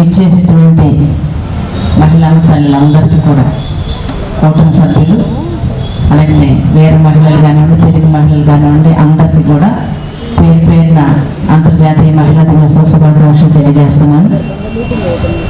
ఇచ్చేసేటువంటి మహిళా తల్లులందరికీ కూడా కూటమి సభ్యులు అలాగే వేరే మహిళలు కానివ్వండి, తెలుగు మహిళలు కానివ్వండి, అందరికీ కూడా పేరు పేరున అంతర్జాతీయ మహిళా దినోత్సవ శుభాకాంక్షలు తెలియజేస్తున్నాను.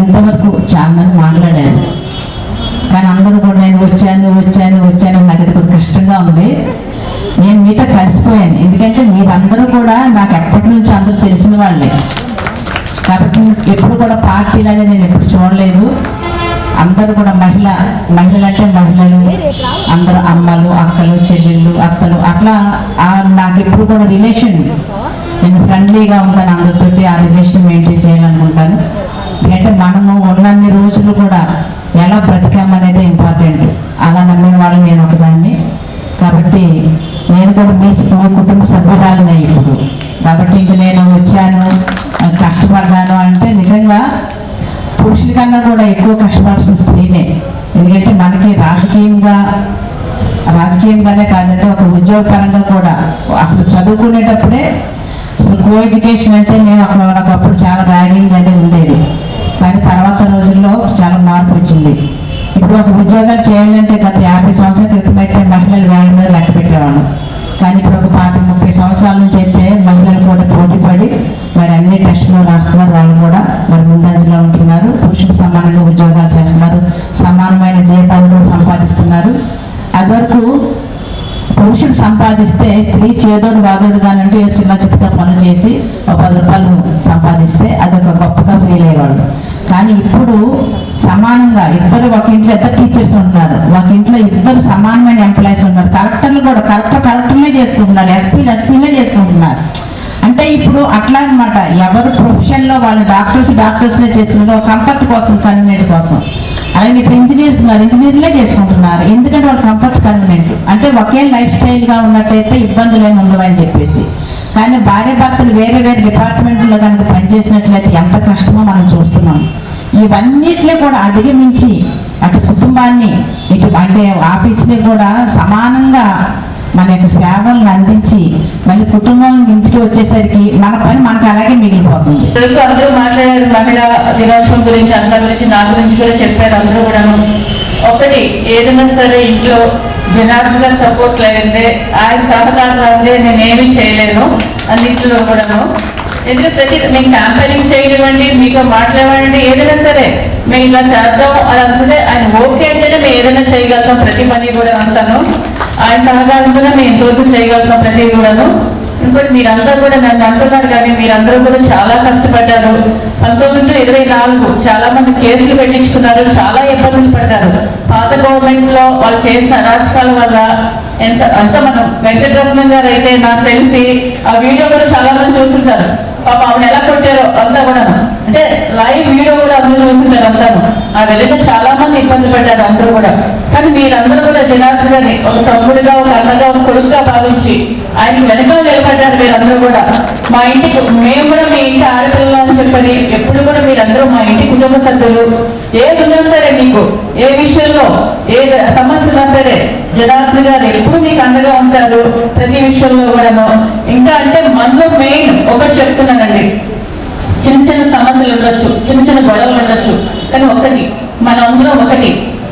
ఇంతవరకు చాలా మంది మాట్లాడారు, కానీ అందరూ కూడా నేను వచ్చాను నాకు అది కొద్దిగా కష్టంగా ఉంది. నేను మీతో కలిసిపోయాను, ఎందుకంటే మీరందరూ కూడా నాకు ఎప్పటి నుంచి అందరూ తెలిసిన వాళ్ళే కాబట్టి ఎప్పుడు కూడా పార్టీలు అనేది నేను ఎప్పుడు చూడలేదు. అందరూ కూడా మహిళలు అంటే మహిళలు అందరూ అమ్మలు, అక్కలు, చెల్లెళ్ళు, అత్తలు అట్లా నాకు ఎప్పుడు కూడా రిలేషన్, నేను ఫ్రెండ్లీగా ఉంటాను అందరితోటి. ఆ రిలేషన్ మెయింటైన్ చేయాలనుకుంటాను. ఎందుకంటే మనము ఉన్నన్ని రోజులు కూడా ఎలా బ్రతికామనేది ఇంపార్టెంట్. అలా నమ్మిన వాళ్ళు నేను ఒకదాన్ని. కాబట్టి నేను కూడా మీ కుటుంబ సభ్యురాలినే ఇప్పుడు. కాబట్టి ఇంక నేను వచ్చాను, కష్టపడ్డాను అంటే నిజంగా పురుషుల కన్నా కూడా ఎక్కువ కష్టపడాల్సిన స్త్రీనే. ఎందుకంటే మనకి రాజకీయంగానే కాదంటే ఒక ఉద్యోగపరంగా కూడా అసలు చదువుకునేటప్పుడే అసలు కో ఎడ్యుకేషన్ అంటే నేను ఒకప్పుడు చాలా ర్యాగింగ్ అనేది ఉండేది, కానీ తర్వాత రోజుల్లో చాలా మార్పు వచ్చింది. ఇప్పుడు ఒక ఉద్యోగాలు చేయాలంటే గత 50 సంవత్సరాల క్రితం అయితే మహిళలు వేల మీద లెక్క పెట్టేవాడు, కానీ ఇప్పుడు ఒక 30 సంవత్సరాల నుంచి అయితే మహిళలు కూడా పోటీపడి మరి అన్ని టెస్టులు రాస్తున్నారు. వాళ్ళు కూడా మరి ముందంజలో ఉంటున్నారు, పురుషులు సమానంగా ఉద్యోగాలు చేస్తున్నారు, సమానమైన జీతాలు కూడా సంపాదిస్తున్నారు. అది వరకు పురుషులు సంపాదిస్తే స్త్రీ చేదోడు వాదోడు కానంటూ చిన్న చిత్తగా పనులు చేసి ఒక 10 రూపాయలు సంపాదిస్తే అదొక గొప్పగా ఫీల్ అయ్యేవాళ్ళు. కానీ ఇప్పుడు సమానంగా ఇద్దరు ఒక ఇంట్లో ఇద్దరు టీచర్స్ ఉంటున్నారు, ఒక ఇంట్లో ఇద్దరు సమానమైన ఎంప్లాయీస్ ఉన్నారు, కలెక్టర్లు కూడా కలెక్టర్లే చేసుకుంటున్నారు, ఎస్పీలే చేసుకుంటున్నారు. అంటే ఇప్పుడు అట్లా అనమాట, ఎవరు ప్రొఫెషన్లో వాళ్ళు డాక్టర్స్లే చేసుకుంటారు కంఫర్ట్ కోసం, కన్వీనియంట్ కోసం. అలాగే ఇప్పుడు ఇంజనీర్లే చేసుకుంటున్నారు, ఎందుకంటే వాళ్ళు కంఫర్ట్ కన్వీనియంట్. అంటే ఒకే లైఫ్ స్టైల్గా ఉన్నట్టయితే ఇబ్బందులు ఏమి ఉండవు అని చెప్పేసి. కానీ భార్య భర్తలు వేరే డిపార్ట్మెంట్లో కనుక పనిచేసినట్లయితే ఎంత కష్టమో మనం చూస్తున్నాం. ఇవన్నిటిలో కూడా అధిగమించి అటు కుటుంబాన్ని ఇటు అంటే ఆఫీస్లో కూడా సమానంగా మన యొక్క సేవలను అందించి మళ్ళీ కుటుంబం ఇంటికి వచ్చేసరికి మన పని మనకు అలాగే మిగిలిపోతుంది. అందరూ మాట్లాడారు మహిళా దినోత్సవం గురించి, అందరి గురించి, నా గురించి కూడా చెప్పారు అందరూ కూడాను. ఒకటి ఏదైనా సరే ఇంట్లో జనార్దన్ సపోర్ట్ లేదంటే ఆయన సహకారం అంటే నేనేమి చేయలేను అన్నింటిలో కూడాను. ఎందుకంటే ప్రతి మీకు క్యాంపెయినింగ్ చేయనివ్వండి, మీకు మాట్లాడండి, ఏదైనా సరే మేము ఇలా చేద్దాం అని అనుకుంటే ఆయన ఓకే అంటేనే మేము ఏదైనా చేయగలుగుతాం. ప్రతి పని కూడా అంటాను ఆయన సహకారంతోనే మేము ఎంతవరకు చేయగలుగుతాం ప్రతి కూడాను. ఇంకోటి మీరందరూ కూడా నన్ను అంటున్నారు, కానీ మీరందరూ కూడా చాలా కష్టపడ్డారు. 1924 చాలా మంది కేసులు పెట్టించుకున్నారు, చాలా ఇబ్బందులు పడ్డారు. పాత గవర్నమెంట్ లో వాళ్ళు చేసిన అరాచకాల వల్ల అంత మనం వెంకటరమణ గారు అయితే నాకు తెలిసి ఆ వీడియో కూడా చాలా మంది చూస్తుంటారు. పాప ఆవిడ ఎలా కొట్టారో అంతా కూడా అంటే లైవ్ వీడియో కూడా అందరూ చూస్తుంటారు. అంతాను ఆ విధంగా చాలా మంది ఇబ్బంది పడ్డారు అందరూ కూడా. కానీ మీరందరూ కూడా జనార్దన్ గారిని ఒక తమ్ముడిగా, ఒక అన్నగా, ఒక కొడుకుగా భావించి ఆయనకి వెనకాల నిలబడ్డారు మీరందరూ కూడా. మా ఇంటికి మేము కూడా మీ ఇంటి ఆడపిల్లలు అని చెప్పని ఎప్పుడు కూడా మీరందరూ మా ఇంటి కుటుంబ సభ్యులు. ఏది ఉన్నా సరే మీకు ఏ విషయంలో ఏ సమస్య ఉన్నా సరే జనార్దన్ గారు ఎప్పుడు మీకు అండగా ఉంటారు ప్రతి విషయంలో కూడాను. ఇంకా అంటే మనలో మెయిన్ ఒకటి చెప్తున్నానండి, చిన్న సమస్యలు ఉండొచ్చు, చిన్న గొడవలు ఉండొచ్చు, కానీ ఒకటి మన అందులో ఒకటి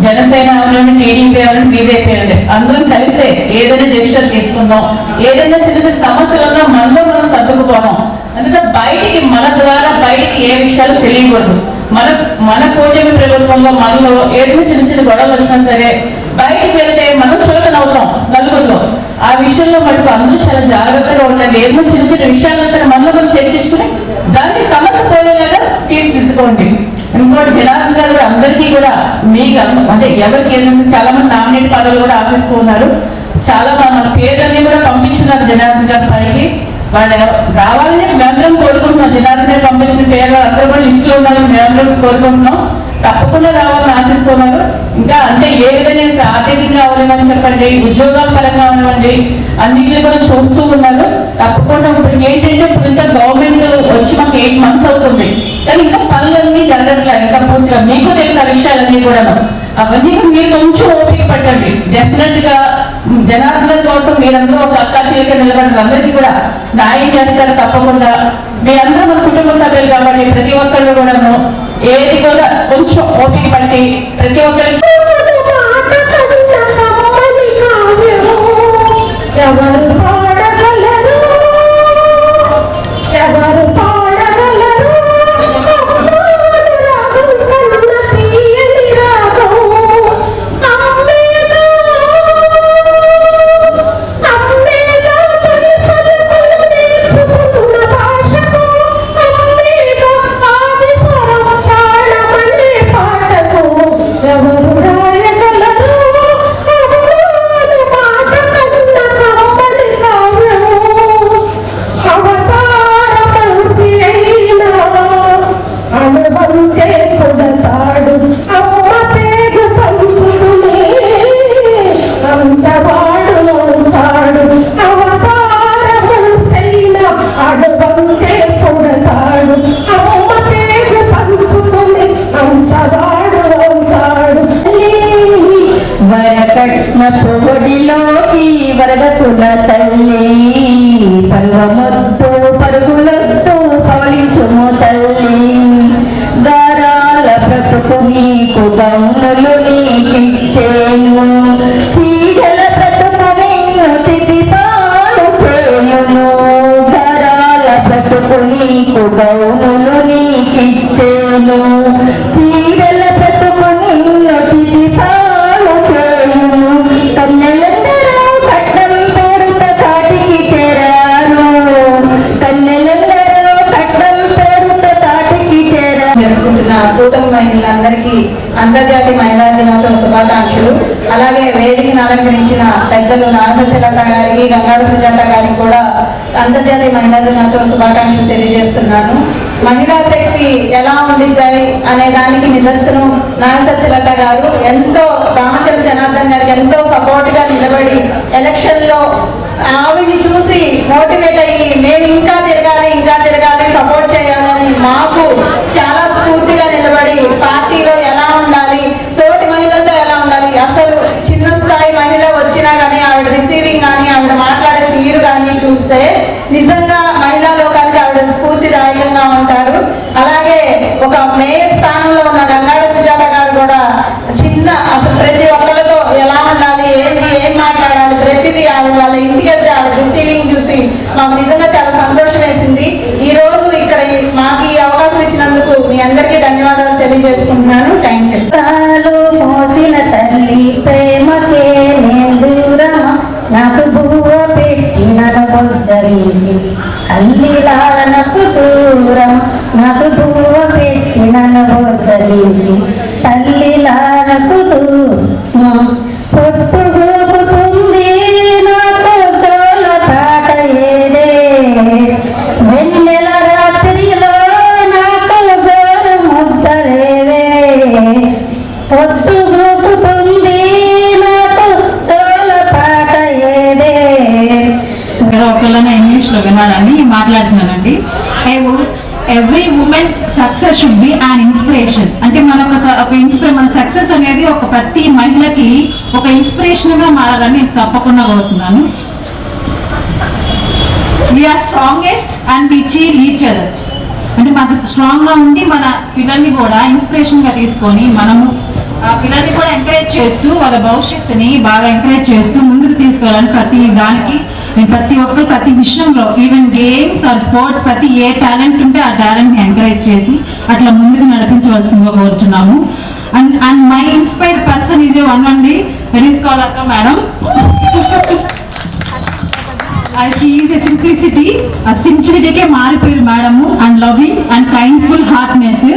జనసేన అవనండి, టీడీపీ అవనండి, బీజేపీ అనండి, అందరం కలిసే ఏదైనా డెసిషన్ తీసుకుందాం. ఏదైనా చిన్న సమస్యలు ఉన్నా మనలో మనం సర్దుకుపోదాం. అందుకే బయటికి మన ద్వారా బయటికి ఏ విషయాలు తెలియకూడదు. మన కూటమి ప్రభుత్వంలో మనలో ఏదైనా చిన్న గొడవలు వచ్చినా సరే బయటికి వెళ్తే మనం చులకనవుతాం నలుగురిలో. ఆ విషయంలో మటుకు అందరూ చాలా జాగ్రత్తగా ఉండండి. ఏదైనా చిన్న విషయాలు సరే మనలో మనం తెలుసుకోండి. ఇంకోటి జనార్దన్ గారు కూడా అందరికీ కూడా మీకు అంటే ఎవరికి చాలా మంది నామినేట్ పదవులు కూడా ఆశిస్తూ ఉన్నారు. చాలా మన పేర్లన్నీ కూడా పంపించున్నారు జనార్దన్ గారి పైకి. వాళ్ళు రావాలని మేమందరం కోరుకుంటున్నాం. జనార్దన్ గారు పంపించిన పేర్లు అందరూ కూడా లిస్టులో ఉండాలని మేమందరం కోరుకుంటున్నాం. తప్పకుండా రావాలని ఆశిస్తున్నారు. ఇంకా అంటే ఏ విధంగా ఆర్థికంగా అవనివ్వండి చెప్పండి, ఉద్యోగాల పరంగా అవనివ్వండి, అన్నింటినీ కూడా చూస్తూ ఉన్నారు. తప్పకుండా ఇప్పుడు ఏంటంటే ఇప్పుడు ఇంకా గవర్నమెంట్ వచ్చి మాకు 8 months అవుతుంది, కానీ ఇంకా పనులన్నీ జరగట్లేదు. ఇంకా పూర్తిగా మీకు తెలిసిన విషయాలన్నీ కూడా అవన్నీ మీరు కొంచెం ఓపిక పట్టండి. డెఫినెట్ గా జనార్దన్ కోసం మీరందరూ ఒక అక్కా చెల్లిగా నిలబడి అందరికీ కూడా న్యాయం చేస్తారు. తప్పకుండా మీరందరూ మన కుటుంబ సభ్యులు కాబట్టి ప్రతి ఒక్కళ్ళు కూడాను ఏది కూడా కొంచెం ఓపిక పట్టి ప్రతి ఒక్కరికి ఎవరు పాడగలరు, ఎవరు పాడగలరు రాగం కన్న తీయని రాగం. అమ్మేగా అమ్మేగా తొలి పలుకులు నేర్చుకున్న భాషకు, అమ్మేగా ఆది స్వరం ప్రాణమనే పాటకు. ఎవరు రాయగలరు అనుబంధే కొడతాడు అమ్మ పేరు పంచుకునే అంతవాడు ఉంటాడు. అవతారముతైన అనుబంధే కొడతాడు అమ్మ పేరు పంచుకునే అంతవాడు అవుతాడు. వరకట్న పొడిలోకి వరదకుల తల్లి, పర్వమొత్తు పరుగులొత్తు పవళించుము తల్లి. దారాల బ్రతుకు నీకు గౌనులు నీకిచ్చేను, చీడల బ్రతుకు నిన్ను చితిపాలు చేయును. దారాల బ్రతుకు నీకు గౌనులు నీకిచ్చేను, చీడల బ్రతుకు నిన్ను చితిపాలు చేయును. కన్నెలందరూ కట్నం పేరుత తాటికి చేరారు, కన్నెలందరూ కట్నం పేరుత తాటికి చేరారు. జరుపుకుంటున్న కూటమి మహిళలందరికీ అంతర్జాతీయ మహిళా దినోత్సవ శుభాకాంక్షలు. అలాగే వేదికను అలంకరించిన పెద్దలు నాగచలత గారికి, గంగాడ సుజాత గారికి కూడా అంతర్జాతీయ మహిళా దినోత్సవ శుభాకాంక్షలు తెలియజేస్తున్నాను. మహిళా శక్తి ఎలా ఉండిద్దాయి అనే దానికి నిదర్శనం నాగసత్యలత గారు ఎంతో రామచంద్ర జనార్దన్ గారికి ఎంతో సపోర్ట్ గా నిలబడి ఎలక్షన్ లో ఆవిడ్ని చూసి మోటివేట్ అయ్యి మేము ఇంకా తిరగాలి సపోర్ట్ చేయాలని మాకు చాలా స్ఫూర్తిగా నిలబడి పార్టీలో ఎలా ఉండాలి, తోటి మహిళలతో ఎలా ఉండాలి, అసలు చిన్న స్థాయి మహిళ వచ్చినా కానీ ఆవిడ రిసీవింగ్ కానీ ఆవిడ మాట్లాడే తీరు కానీ చూస్తే నిజంగా మహిళా లోకానికి ఆవిడ స్ఫూర్తిదాయకంగా ఉంటారు. అలాగే ఒక మేయర్ స్థానంలో ఉన్న గంగాడ సుజాత గారు కూడా చిన్న అసలు ప్రతి ఒక్కరితో ఎలా ఉండాలి, ఏం మాట్లాడాలి, ప్రతిదీ ఆవిడ వాళ్ళ ఇంటికి వెళ్తే ఆవిడ రిసీవింగ్ చూసి మాకు నిజంగా చాలా సంతోషం వేసింది. ఈ రోజు ఇక్కడ మాకు ఈ అవకాశం ఇచ్చినందుకు మీ అందరికీ ధన్యవాదాలు తెలియజేసుకుంటున్నాను. Thank you. మోసిన తల్లి ప్రేమకే నేను దూరమా, నాకు బువ్వ పెట్టి నన్ను బొజ్జరించి తల్లిలాలకు దూరం, నాకు బువ్వ పెట్టి నన్ను బొజ్జరించి తల్లిలాలకు దూరం. పొట్టుగూపుతుంది నాకు చోళ పాట ఏదే, వెన్నెల రాత్రిలో నాకు గోరు ముద్దలేవే. పొట్టుగూపుతుంది నాకు చోళ పాట ఏదే. ఒకళ్ళనే ఇంగ్లీష్లో వినాలని మాట్లాడుతున్నానండి. Every women success should be an inspiration. అంటే మన మన సక్సెస్ అనేది ఒక ప్రతి మహిళకి ఒక ఇన్స్పిరేషన్ గా మారాలని నేను తప్పకుండా కోరుతున్నాను. We are strongest and we cheer each other. అంటే మన స్ట్రాంగ్ గా ఉండి మన పిల్లల్ని కూడా ఇన్స్పిరేషన్ గా తీసుకొని మనము ఆ పిల్లల్ని కూడా ఎంకరేజ్ చేస్తూ వాళ్ళ భవిష్యత్తుని బాగా ఎంకరేజ్ చేస్తూ ముందుకు తీసుకెళ్ళాలని ప్రతి దానికి ప్రతి ఒక్కరు ప్రతి విషయంలో ఈవెన్ గేమ్స్ ఆర్ స్పోర్ట్స్ ప్రతి ఏ టాలెంట్ ఉంటే ఆ టాలెంట్ ని ఎంకరేజ్ చేసి అట్లా ముందుకు నడిపించవలసిందిగా కోరుచున్నాము. And my inspired person is A one అండి, దట్ ఈస్ కాల్డ్ అక్క madam. She is a simplicity, ఆ సింప్లిసిటీకే మారిపోయారు madam. And loving and kindful heartness.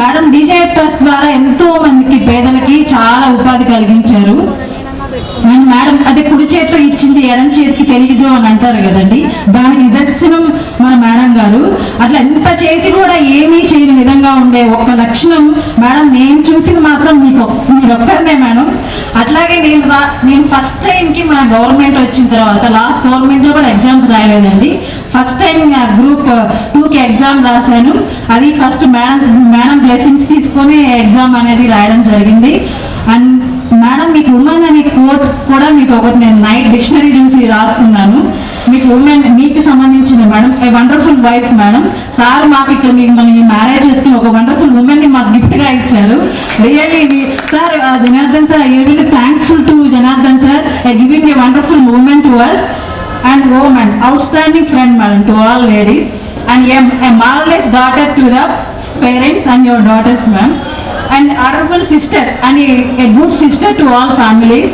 Madam DJ trust ద్వారా ఎంతో మందికి పేదలకి చాలా ఉపాధి కలిగించారు. అండ్ మేడం అదే కుడి చేతితో ఇచ్చింది ఎడం చేతికి తెలియదు అని అంటారు కదండి, దానికి నిదర్శనం మన మేడం గారు. అట్లా ఎంత చేసి కూడా ఏమీ చేయని విధంగా ఉండే ఒక లక్షణం మేడం నేను చూసింది మాత్రం మీరొక్కరినే మేడం. అట్లాగే నేను ఫస్ట్ టైంకి మన గవర్నమెంట్ వచ్చిన తర్వాత, లాస్ట్ గవర్నమెంట్లో కూడా ఎగ్జామ్స్ రాయలేదండి, ఫస్ట్ టైం గ్రూప్ 2కి ఎగ్జామ్ రాశాను. అది ఫస్ట్ మేడం బ్లెస్సింగ్స్ తీసుకొని ఎగ్జామ్ అనేది రాయడం జరిగింది. అండ్ మేడం మీకు ఉమెన్ అనే కోట్ కూడా మీకు ఒకటి నేను నైట్ డిక్షనరీ చూసి రాసుకున్నాను. మీకు ఉమెన్ మీకు సంబంధించింది madam. A wonderful wife madam. Sir మాకు ఇక్కడ మిమ్మల్ని మ్యారేజ్ చేసుకుని ఒక వండర్ఫుల్ ఉమెన్ని మాకు గిఫ్ట్గా ఇచ్చారు. Really sir, Janardhan sir, I will thankful to Janardhan sir giving a wonderful women to us and woman, outstanding friend madam to all ladies, and a marvelous daughter to the parents and your daughters ma'am, and honorable sister and a good sister to all families.